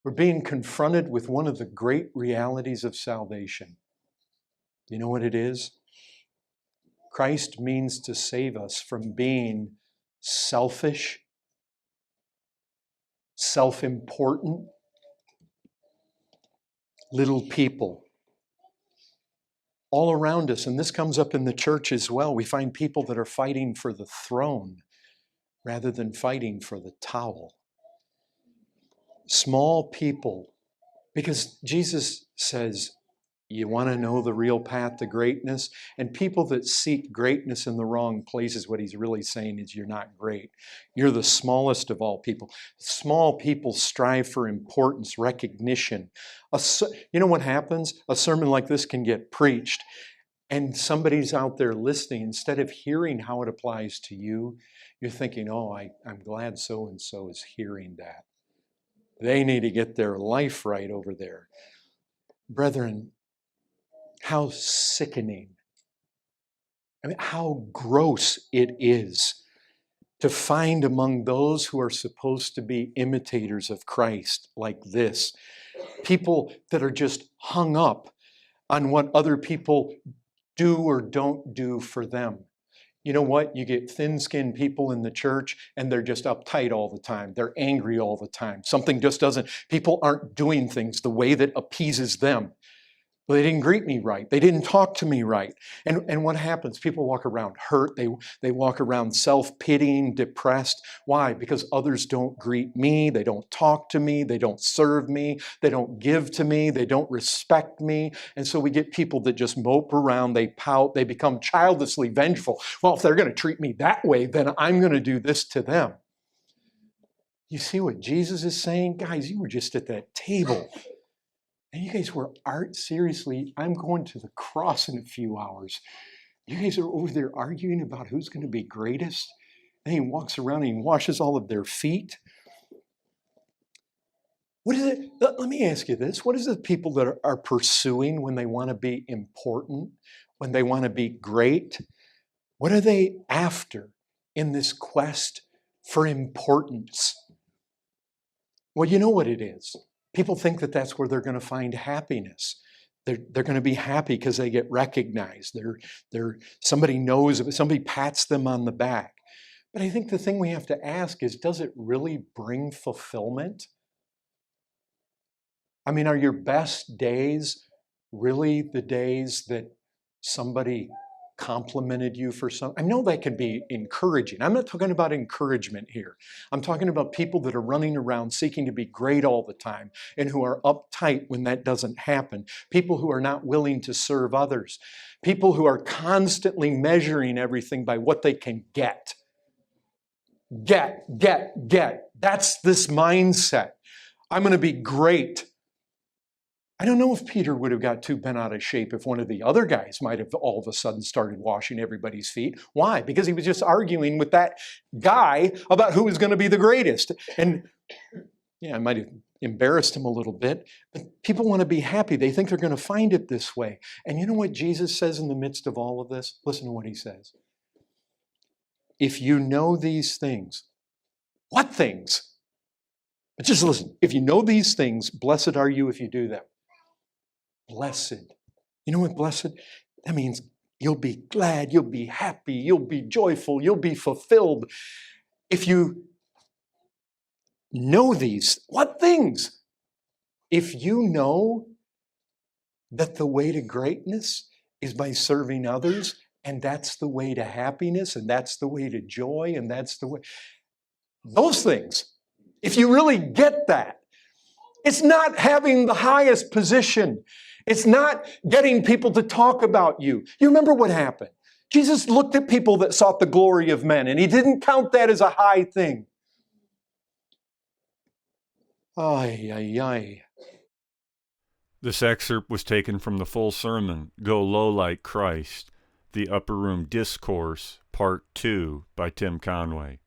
We're being confronted with one of the great realities of salvation. You know what it is? Christ means to save us from being selfish, self-important, little people. All around us, and this comes up in the church as well, we find people that are fighting for the throne rather than fighting for the towel. Small people, because Jesus says, you want to know the real path to greatness? And people that seek greatness in the wrong places, what he's really saying is you're not great. You're the smallest of all people. Small people strive for importance, recognition. You know what happens? A sermon like this can get preached, and somebody's out there listening. Instead of hearing how it applies to you, you're thinking, oh, I'm glad so-and-so is hearing that. They need to get their life right over there. Brethren, how sickening. I mean, how gross it is to find among those who are supposed to be imitators of Christ like this, people that are just hung up on what other people do or don't do for them. You know what? You get thin-skinned people in the church and they're just uptight all the time. They're angry all the time. Something just doesn't, people aren't doing things the way that appeases them. Well, they didn't greet me right. They didn't talk to me right. And what happens? People walk around hurt. They walk around self-pitying, depressed. Why? Because others don't greet me. They don't talk to me. They don't serve me. They don't give to me. They don't respect me. And so we get people that just mope around. They pout. They become childishly vengeful. Well, if they're going to treat me that way, then I'm going to do this to them. You see what Jesus is saying? Guys, you were just at that table. And you guys were seriously, I'm going to the cross in a few hours. You guys are over there arguing about who's going to be greatest. And he walks around and he washes all of their feet. What is it? Let me ask you this. What is it people that are pursuing when they want to be important, when they want to be great? What are they after in this quest for importance? Well, you know what it is. People think that that's where they're going to find happiness. They're going to be happy because they get recognized. Somebody knows, somebody pats them on the back. But I think the thing we have to ask is, does it really bring fulfillment? I mean, are your best days really the days that somebody complimented you for something? I know that can be encouraging. I'm not talking about encouragement here. I'm talking about people that are running around seeking to be great all the time and who are uptight when that doesn't happen. People who are not willing to serve others. People who are constantly measuring everything by what they can get. Get. That's this mindset. I'm going to be great. I don't know if Peter would have got too bent out of shape if one of the other guys might have all of a sudden started washing everybody's feet. Why? Because he was just arguing with that guy about who was going to be the greatest. And yeah, I might have embarrassed him a little bit, but people want to be happy. They think they're going to find it this way. And you know what Jesus says in the midst of all of this? Listen to what he says. If you know these things, what things? But just listen. If you know these things, blessed are you if you do them. Blessed. You know what blessed? That means you'll be glad, you'll be happy, you'll be joyful, you'll be fulfilled. If you know these, what things? If you know that the way to greatness is by serving others, and that's the way to happiness, and that's the way to joy, and that's the way, those things, if you really get that, it's not having the highest position. It's not getting people to talk about you. You remember what happened? Jesus looked at people that sought the glory of men, and he didn't count that as a high thing. Ay, ay, ay. This excerpt was taken from the full sermon, Go Low Like Christ, the Upper Room Discourse, Part 2, by Tim Conway.